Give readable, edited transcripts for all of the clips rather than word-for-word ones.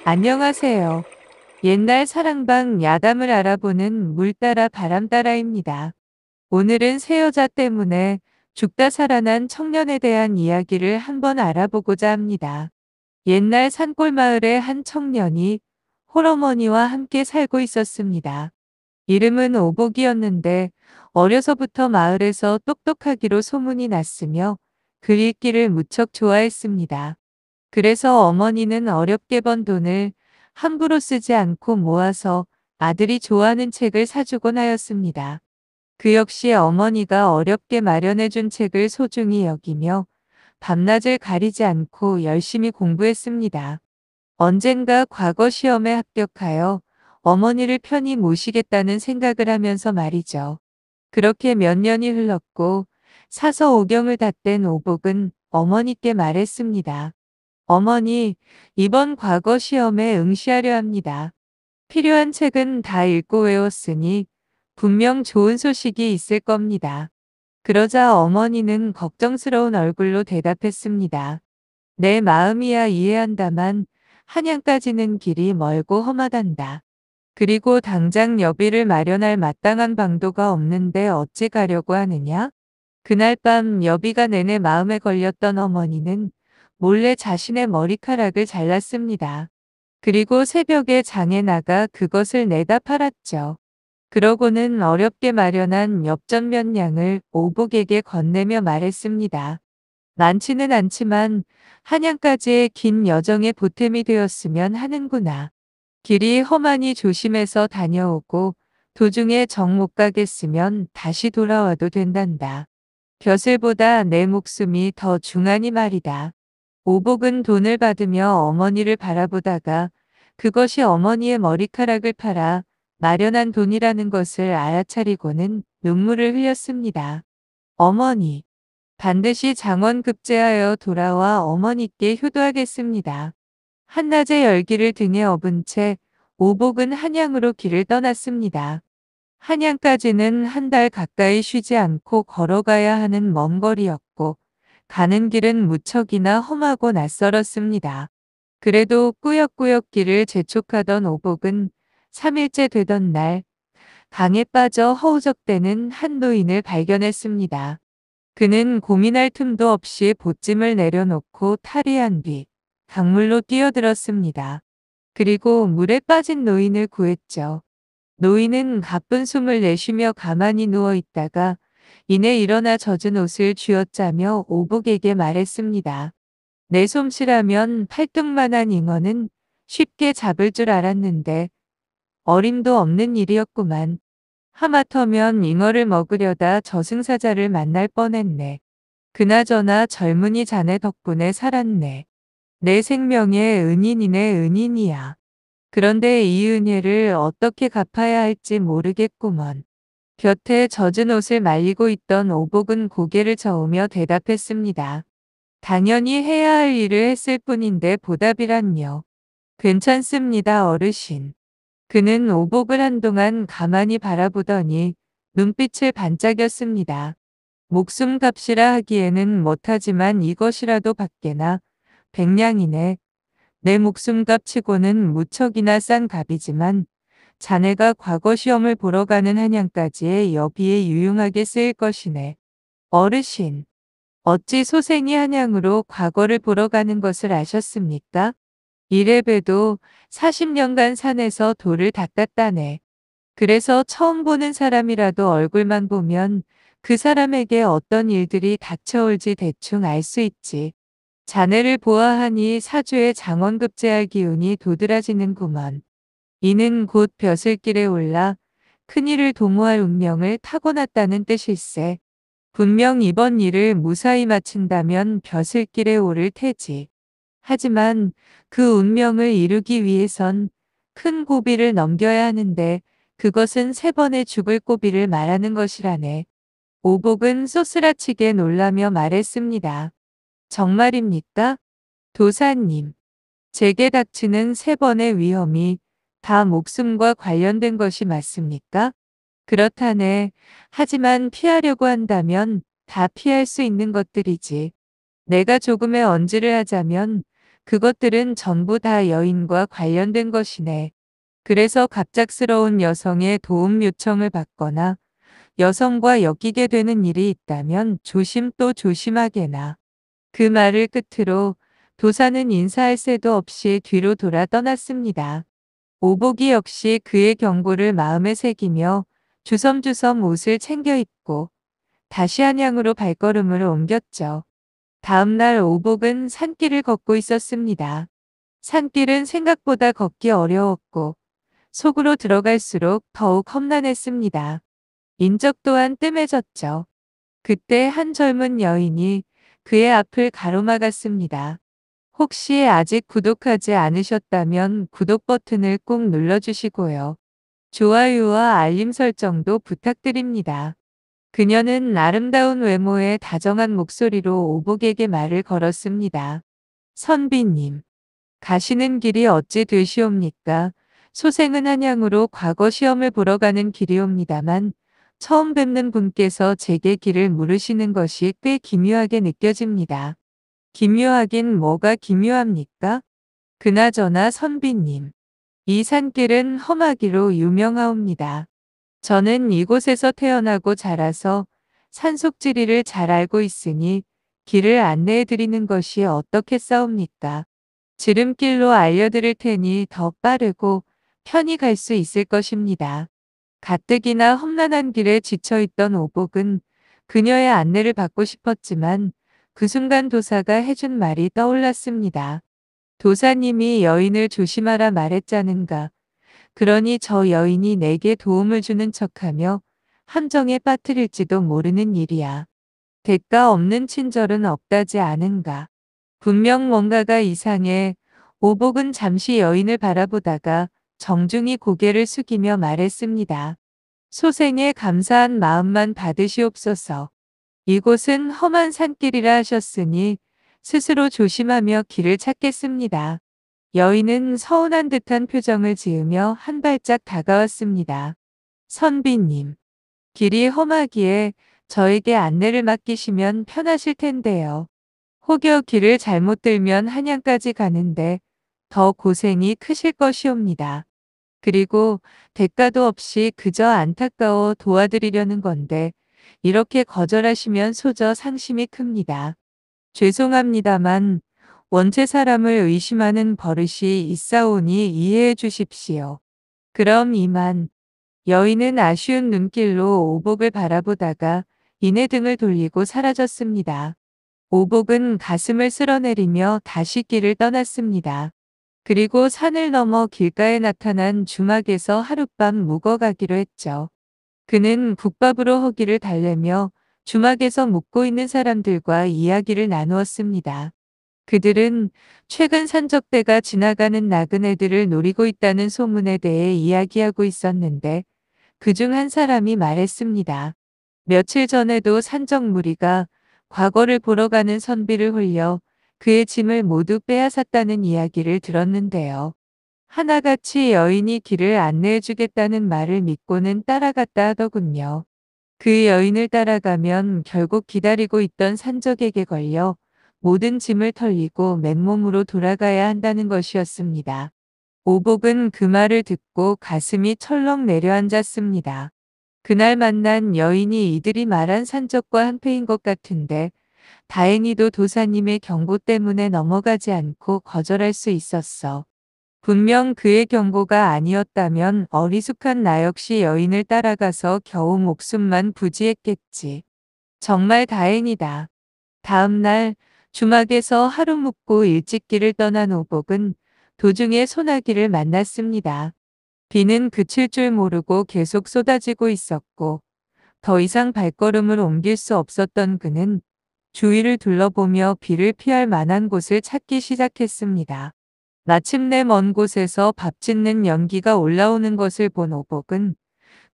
안녕하세요. 옛날 사랑방 야담을 알아보는 물 따라 바람 따라입니다. 오늘은 새 여자 때문에 죽다 살아난 청년에 대한 이야기를 한번 알아보고자 합니다. 옛날 산골 마을에 한 청년이 홀어머니와 함께 살고 있었습니다. 이름은 오복이었는데 어려서부터 마을에서 똑똑하기로 소문이 났으며 글 읽기를 무척 좋아했습니다. 그래서 어머니는 어렵게 번 돈을 함부로 쓰지 않고 모아서 아들이 좋아하는 책을 사주곤 하였습니다. 그 역시 어머니가 어렵게 마련해준 책을 소중히 여기며 밤낮을 가리지 않고 열심히 공부했습니다. 언젠가 과거 시험에 합격하여 어머니를 편히 모시겠다는 생각을 하면서 말이죠. 그렇게 몇 년이 흘렀고 사서 오경을 닷댄 오복은 어머니께 말했습니다. 어머니, 이번 과거 시험에 응시하려 합니다. 필요한 책은 다 읽고 외웠으니 분명 좋은 소식이 있을 겁니다. 그러자 어머니는 걱정스러운 얼굴로 대답했습니다. 내 마음이야 이해한다만 한양까지는 길이 멀고 험하단다. 그리고 당장 여비를 마련할 마땅한 방도가 없는데 어찌 가려고 하느냐? 그날 밤 여비가 내내 마음에 걸렸던 어머니는 몰래 자신의 머리카락을 잘랐습니다. 그리고 새벽에 장에 나가 그것을 내다 팔았죠. 그러고는 어렵게 마련한 엽전 몇 양을 오복에게 건네며 말했습니다. 많지는 않지만 한양까지의 긴 여정의 보탬이 되었으면 하는구나. 길이 험하니 조심해서 다녀오고 도중에 정 못 가겠으면 다시 돌아와도 된단다. 벼슬보다 내 목숨이 더 중하니 말이다. 오복은 돈을 받으며 어머니를 바라보다가 그것이 어머니의 머리카락을 팔아 마련한 돈이라는 것을 알아차리고는 눈물을 흘렸습니다. 어머니, 반드시 장원급제하여 돌아와 어머니께 효도하겠습니다. 한낮의 열기를 등에 업은 채 오복은 한양으로 길을 떠났습니다. 한양까지는 한 달 가까이 쉬지 않고 걸어가야 하는 먼 거리였고 가는 길은 무척이나 험하고 낯설었습니다. 그래도 꾸역꾸역 길을 재촉하던 오복은 3일째 되던 날 강에 빠져 허우적대는 한 노인을 발견했습니다. 그는 고민할 틈도 없이 보찜을 내려놓고 탈의한 뒤 강물로 뛰어들었습니다. 그리고 물에 빠진 노인을 구했죠. 노인은 가쁜 숨을 내쉬며 가만히 누워 있다가 이내 일어나 젖은 옷을 쥐어짜며 오복에게 말했습니다. 내 솜씨라면 팔뚝만한 잉어는 쉽게 잡을 줄 알았는데 어림도 없는 일이었구만. 하마터면 잉어를 먹으려다 저승사자를 만날 뻔했네. 그나저나 젊은이 자네 덕분에 살았네. 내 생명의 은인이네 은인이야. 그런데 이 은혜를 어떻게 갚아야 할지 모르겠구먼. 곁에 젖은 옷을 말리고 있던 오복은 고개를 저으며 대답했습니다. 당연히 해야 할 일을 했을 뿐인데 보답이란요. 괜찮습니다, 어르신. 그는 오복을 한동안 가만히 바라보더니 눈빛을 반짝였습니다. 목숨값이라 하기에는 못하지만 이것이라도 받게나. 백냥이네. 내 목숨값 치고는 무척이나 싼 값이지만 자네가 과거 시험을 보러 가는 한양까지의 여비에 유용하게 쓰일 것이네. 어르신, 어찌 소생이 한양으로 과거를 보러 가는 것을 아셨습니까? 이래봬도 40년간 산에서 돌을 닦았다네. 그래서 처음 보는 사람이라도 얼굴만 보면 그 사람에게 어떤 일들이 닥쳐올지 대충 알 수 있지. 자네를 보아하니 사주의 장원급제할 기운이 도드라지는구먼. 이는 곧 벼슬길에 올라 큰일을 도모할 운명을 타고났다는 뜻일세. 분명 이번 일을 무사히 마친다면 벼슬길에 오를 테지. 하지만 그 운명을 이루기 위해선 큰 고비를 넘겨야 하는데 그것은 3번의 죽을 고비를 말하는 것이라네. 오복은 쏘스라치게 놀라며 말했습니다. 정말입니까? 도사님, 제게 닥치는 3번의 위험이 다 목숨과 관련된 것이 맞습니까? 그렇다네. 하지만 피하려고 한다면 다 피할 수 있는 것들이지. 내가 조금의 언지를 하자면 그것들은 전부 다 여인과 관련된 것이네. 그래서 갑작스러운 여성의 도움 요청을 받거나 여성과 엮이게 되는 일이 있다면 조심 또 조심하게나. 그 말을 끝으로 도사는 인사할 새도 없이 뒤로 돌아 떠났습니다. 오복이 역시 그의 경고를 마음에 새기며 주섬주섬 옷을 챙겨 입고 다시 한양으로 발걸음을 옮겼죠. 다음 날 오복은 산길을 걷고 있었습니다. 산길은 생각보다 걷기 어려웠고 속으로 들어갈수록 더욱 험난했습니다. 인적 또한 뜸해졌죠. 그때 한 젊은 여인이 그의 앞을 가로막았습니다. 혹시 아직 구독하지 않으셨다면 구독 버튼을 꼭 눌러주시고요. 좋아요와 알림 설정도 부탁드립니다. 그녀는 아름다운 외모에 다정한 목소리로 오복에게 말을 걸었습니다. 선비님, 가시는 길이 어찌 되시옵니까? 소생은 한양으로 과거 시험을 보러 가는 길이옵니다만 처음 뵙는 분께서 제게 길을 물으시는 것이 꽤 기묘하게 느껴집니다. 기묘하긴 뭐가 기묘합니까? 그나저나 선비님, 이 산길은 험하기로 유명하옵니다. 저는 이곳에서 태어나고 자라서 산속지리를 잘 알고 있으니 길을 안내해 드리는 것이 어떻겠사옵니까? 지름길로 알려드릴 테니 더 빠르고 편히 갈 수 있을 것입니다. 가뜩이나 험난한 길에 지쳐있던 오복은 그녀의 안내를 받고 싶었지만 그 순간 도사가 해준 말이 떠올랐습니다. 도사님이 여인을 조심하라 말했자는가. 그러니 저 여인이 내게 도움을 주는 척하며 함정에 빠뜨릴지도 모르는 일이야. 대가 없는 친절은 없다지 않은가. 분명 뭔가가 이상해. 오복은 잠시 여인을 바라보다가 정중히 고개를 숙이며 말했습니다. 소생에 감사한 마음만 받으시옵소서. 이곳은 험한 산길이라 하셨으니 스스로 조심하며 길을 찾겠습니다. 여인은 서운한 듯한 표정을 지으며 한 발짝 다가왔습니다. 선비님, 길이 험하기에 저에게 안내를 맡기시면 편하실 텐데요. 혹여 길을 잘못 들면 한양까지 가는데 더 고생이 크실 것이옵니다. 그리고 대가도 없이 그저 안타까워 도와드리려는 건데 이렇게 거절하시면 소저 상심이 큽니다. 죄송합니다만 원체 사람을 의심하는 버릇이 있사오니 이해해 주십시오. 그럼 이만. 여인은 아쉬운 눈길로 오복을 바라보다가 이내 등을 돌리고 사라졌습니다. 오복은 가슴을 쓸어내리며 다시 길을 떠났습니다. 그리고 산을 넘어 길가에 나타난 주막에서 하룻밤 묵어가기로 했죠. 그는 국밥으로 허기를 달래며 주막에서 묵고 있는 사람들과 이야기를 나누었습니다. 그들은 최근 산적대가 지나가는 나그네들을 노리고 있다는 소문에 대해 이야기하고 있었는데 그중 한 사람이 말했습니다. 며칠 전에도 산적 무리가 과거를 보러 가는 선비를 홀려 그의 짐을 모두 빼앗았다는 이야기를 들었는데요. 하나같이 여인이 길을 안내해 주겠다는 말을 믿고는 따라갔다 하더군요. 그 여인을 따라가면 결국 기다리고 있던 산적에게 걸려 모든 짐을 털리고 맨몸으로 돌아가야 한다는 것이었습니다. 오복은 그 말을 듣고 가슴이 철렁 내려앉았습니다. 그날 만난 여인이 이들이 말한 산적과 한패인 것 같은데 다행히도 도사님의 경고 때문에 넘어가지 않고 거절할 수 있었어. 분명 그의 경고가 아니었다면 어리숙한 나 역시 여인을 따라가서 겨우 목숨만 부지했겠지. 정말 다행이다. 다음 날 주막에서 하루 묵고 일찍 길을 떠난 오복은 도중에 소나기를 만났습니다. 비는 그칠 줄 모르고 계속 쏟아지고 있었고 더 이상 발걸음을 옮길 수 없었던 그는 주위를 둘러보며 비를 피할 만한 곳을 찾기 시작했습니다. 마침내 먼 곳에서 밥 짓는 연기가 올라오는 것을 본 오복은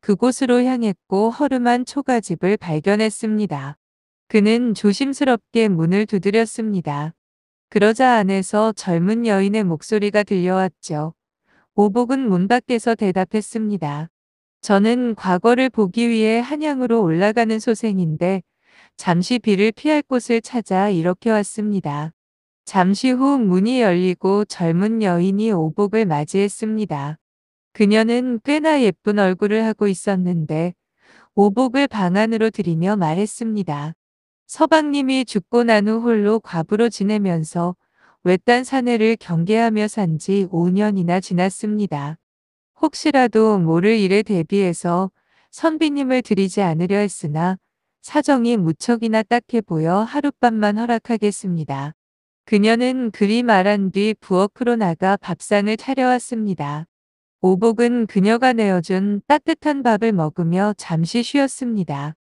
그곳으로 향했고 허름한 초가집을 발견했습니다. 그는 조심스럽게 문을 두드렸습니다. 그러자 안에서 젊은 여인의 목소리가 들려왔죠. 오복은 문 밖에서 대답했습니다. 저는 과거를 보기 위해 한양으로 올라가는 소생인데 잠시 비를 피할 곳을 찾아 이렇게 왔습니다. 잠시 후 문이 열리고 젊은 여인이 오복을 맞이했습니다. 그녀는 꽤나 예쁜 얼굴을 하고 있었는데 오복을 방 안으로 들이며 말했습니다. 서방님이 죽고 난 후 홀로 과부로 지내면서 외딴 사내를 경계하며 산지 5년이나 지났습니다. 혹시라도 모를 일에 대비해서 선비님을 들이지 않으려 했으나 사정이 무척이나 딱해 보여 하룻밤만 허락하겠습니다. 그녀는 그리 말한 뒤 부엌으로 나가 밥상을 차려왔습니다. 오복은 그녀가 내어준 따뜻한 밥을 먹으며 잠시 쉬었습니다.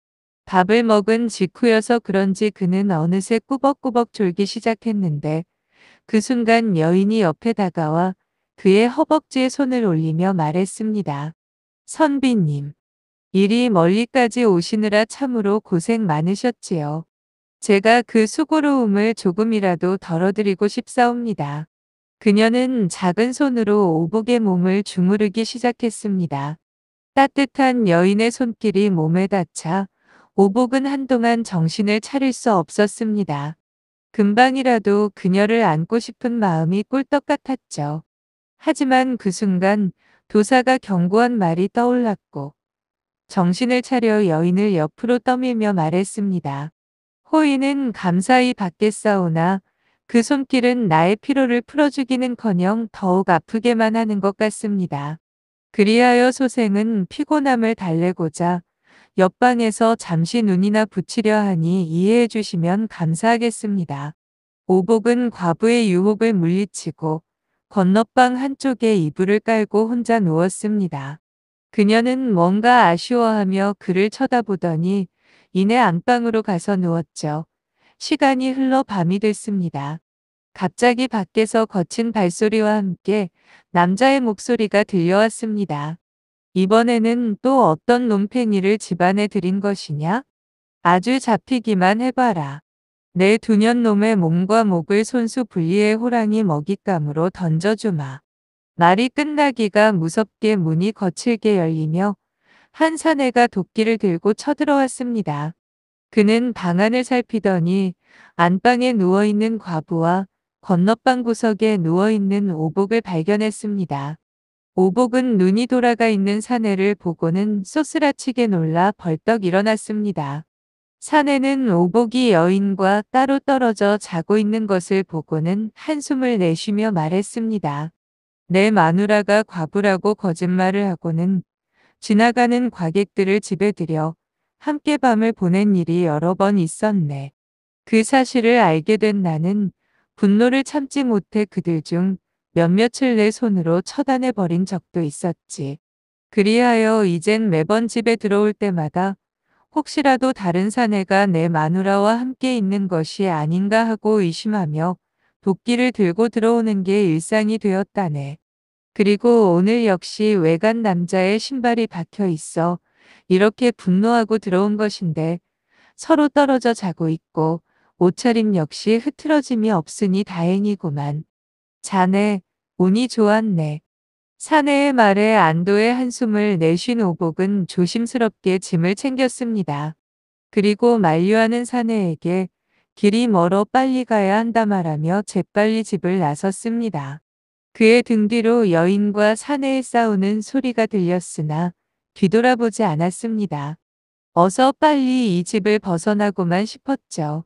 밥을 먹은 직후여서 그런지 그는 어느새 꾸벅꾸벅 졸기 시작했는데 그 순간 여인이 옆에 다가와 그의 허벅지에 손을 올리며 말했습니다. 선비님, 이리 멀리까지 오시느라 참으로 고생 많으셨지요. 제가 그 수고로움을 조금이라도 덜어드리고 싶사옵니다. 그녀는 작은 손으로 오복의 몸을 주무르기 시작했습니다. 따뜻한 여인의 손길이 몸에 닿자 오복은 한동안 정신을 차릴 수 없었습니다. 금방이라도 그녀를 안고 싶은 마음이 꿀떡 같았죠. 하지만 그 순간 도사가 경고한 말이 떠올랐고 정신을 차려 여인을 옆으로 떠밀며 말했습니다. 호인은 감사히 받겠사오나 그 손길은 나의 피로를 풀어주기는커녕 더욱 아프게만 하는 것 같습니다. 그리하여 소생은 피곤함을 달래고자 옆방에서 잠시 눈이나 붙이려 하니 이해해 주시면 감사하겠습니다. 오복은 과부의 유혹을 물리치고 건너방 한쪽에 이불을 깔고 혼자 누웠습니다. 그녀는 뭔가 아쉬워하며 그를 쳐다보더니 이내 안방으로 가서 누웠죠. 시간이 흘러 밤이 됐습니다. 갑자기 밖에서 거친 발소리와 함께 남자의 목소리가 들려왔습니다. 이번에는 또 어떤 놈팽이를 집안에 들인 것이냐? 아주 잡히기만 해봐라. 내 두년놈의 몸과 목을 손수 분리해 호랑이 먹잇감으로 던져주마. 말이 끝나기가 무섭게 문이 거칠게 열리며 한 사내가 도끼를 들고 쳐들어왔습니다. 그는 방안을 살피더니 안방에 누워있는 과부와 건너방 구석에 누워있는 오복을 발견했습니다. 오복은 눈이 돌아가 있는 사내를 보고는 쏘스라치게 놀라 벌떡 일어났습니다. 사내는 오복이 여인과 따로 떨어져 자고 있는 것을 보고는 한숨을 내쉬며 말했습니다. 내 마누라가 과부라고 거짓말을 하고는 지나가는 과객들을 집에 들여 함께 밤을 보낸 일이 여러 번 있었네. 그 사실을 알게 된 나는 분노를 참지 못해 그들 중 몇몇을 내 손으로 처단해 버린 적도 있었지. 그리하여 이젠 매번 집에 들어올 때마다 혹시라도 다른 사내가 내 마누라와 함께 있는 것이 아닌가 하고 의심하며 도끼를 들고 들어오는 게 일상이 되었다네. 그리고 오늘 역시 외간 남자의 신발이 박혀 있어 이렇게 분노하고 들어온 것인데 서로 떨어져 자고 있고 옷차림 역시 흐트러짐이 없으니 다행이구만. 자네, 운이 좋았네. 사내의 말에 안도의 한숨을 내쉰 오복은 조심스럽게 짐을 챙겼습니다. 그리고 만류하는 사내에게 길이 멀어 빨리 가야 한다 말하며 재빨리 집을 나섰습니다. 그의 등 뒤로 여인과 사내의 싸우는 소리가 들렸으나 뒤돌아보지 않았습니다. 어서 빨리 이 집을 벗어나고만 싶었죠.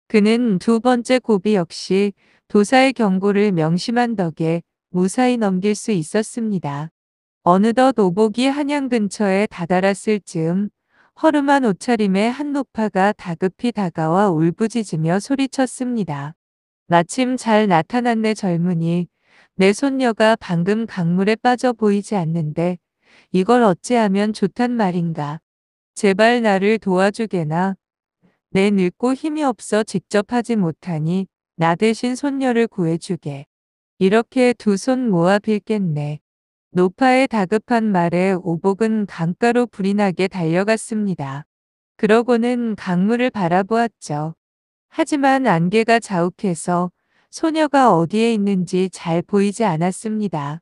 그는 두 번째 고비 역시 도사의 경고를 명심한 덕에 무사히 넘길 수 있었습니다. 어느덧 오복이 한양 근처에 다다랐을 즈음 허름한 옷차림의 한 노파가 다급히 다가와 울부짖으며 소리쳤습니다. 마침 잘 나타났네 젊은이. 내 손녀가 방금 강물에 빠져 보이지 않는데 이걸 어찌하면 좋단 말인가. 제발 나를 도와주게나. 내 늙고 힘이 없어 직접 하지 못하니 나 대신 손녀를 구해주게. 이렇게 두 손 모아 빌겠네. 노파의 다급한 말에 오복은 강가로 불이 나게 달려갔습니다. 그러고는 강물을 바라보았죠. 하지만 안개가 자욱해서 소녀가 어디에 있는지 잘 보이지 않았습니다.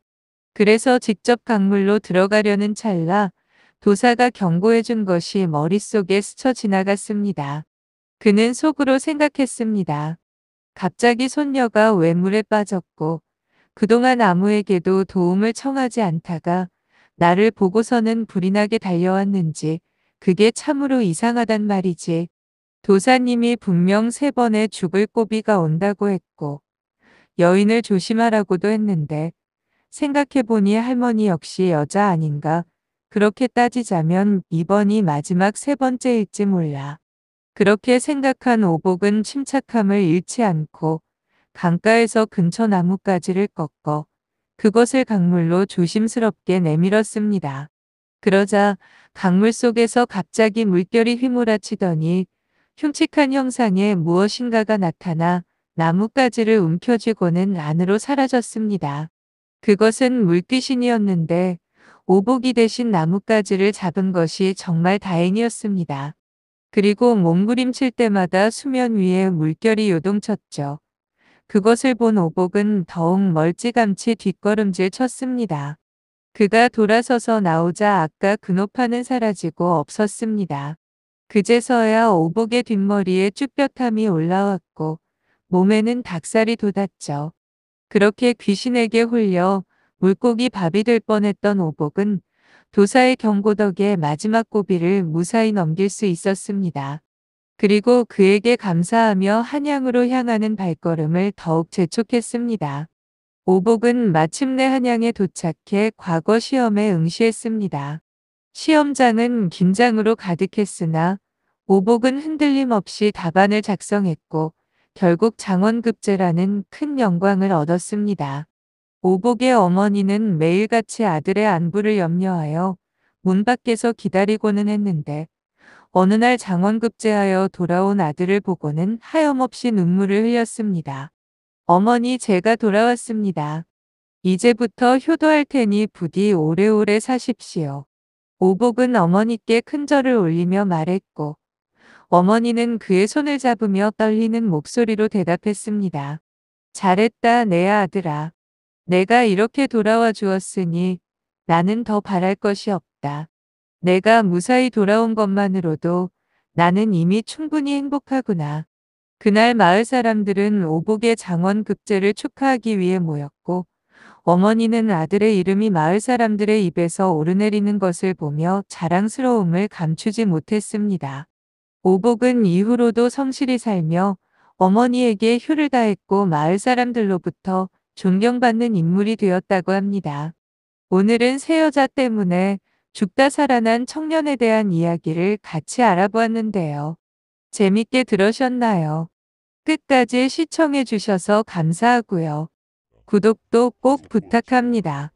그래서 직접 강물로 들어가려는 찰나 도사가 경고해 준 것이 머릿속에 스쳐 지나갔습니다. 그는 속으로 생각했습니다. 갑자기 손녀가 외물에 빠졌고 그동안 아무에게도 도움을 청하지 않다가 나를 보고서는 불이 나게 달려왔는지 그게 참으로 이상하단 말이지. 도사님이 분명 3번의 죽을 고비가 온다고 했고 여인을 조심하라고도 했는데 생각해보니 할머니 역시 여자 아닌가? 그렇게 따지자면 이번이 마지막 3번째일지 몰라. 그렇게 생각한 오복은 침착함을 잃지 않고 강가에서 근처 나뭇가지를 꺾어 그것을 강물로 조심스럽게 내밀었습니다. 그러자 강물 속에서 갑자기 물결이 휘몰아치더니 흉측한 형상의 무엇인가가 나타나 나뭇가지를 움켜쥐고는 안으로 사라졌습니다. 그것은 물귀신이었는데 오복이 대신 나뭇가지를 잡은 것이 정말 다행이었습니다. 그리고 몸부림칠 때마다 수면 위에 물결이 요동쳤죠. 그것을 본 오복은 더욱 멀찌감치 뒷걸음질 쳤습니다. 그가 돌아서서 나오자 아까 그 노파는 사라지고 없었습니다. 그제서야 오복의 뒷머리에 쭈뼛함이 올라왔고 몸에는 닭살이 돋았죠. 그렇게 귀신에게 홀려 물고기 밥이 될 뻔했던 오복은 도사의 경고 덕에 마지막 고비를 무사히 넘길 수 있었습니다. 그리고 그에게 감사하며 한양으로 향하는 발걸음을 더욱 재촉했습니다. 오복은 마침내 한양에 도착해 과거 시험에 응시했습니다. 시험장은 긴장으로 가득했으나 오복은 흔들림 없이 답안을 작성했고 결국 장원급제라는 큰 영광을 얻었습니다. 오복의 어머니는 매일같이 아들의 안부를 염려하여 문 밖에서 기다리고는 했는데 어느 날 장원급제하여 돌아온 아들을 보고는 하염없이 눈물을 흘렸습니다. 어머니, 제가 돌아왔습니다. 이제부터 효도할 테니 부디 오래오래 사십시오. 오복은 어머니께 큰 절을 올리며 말했고 어머니는 그의 손을 잡으며 떨리는 목소리로 대답했습니다. 잘했다, 내 아들아. 내가 이렇게 돌아와 주었으니 나는 더 바랄 것이 없다. 내가 무사히 돌아온 것만으로도 나는 이미 충분히 행복하구나. 그날 마을 사람들은 오복의 장원급제를 축하하기 위해 모였고 어머니는 아들의 이름이 마을 사람들의 입에서 오르내리는 것을 보며 자랑스러움을 감추지 못했습니다. 오복은 이후로도 성실히 살며 어머니에게 효를 다했고 마을 사람들로부터 존경받는 인물이 되었다고 합니다. 오늘은 새 여자 때문에 죽다 살아난 청년에 대한 이야기를 같이 알아보았는데요. 재밌게 들으셨나요? 끝까지 시청해 주셔서 감사하고요. 구독도 꼭 부탁합니다.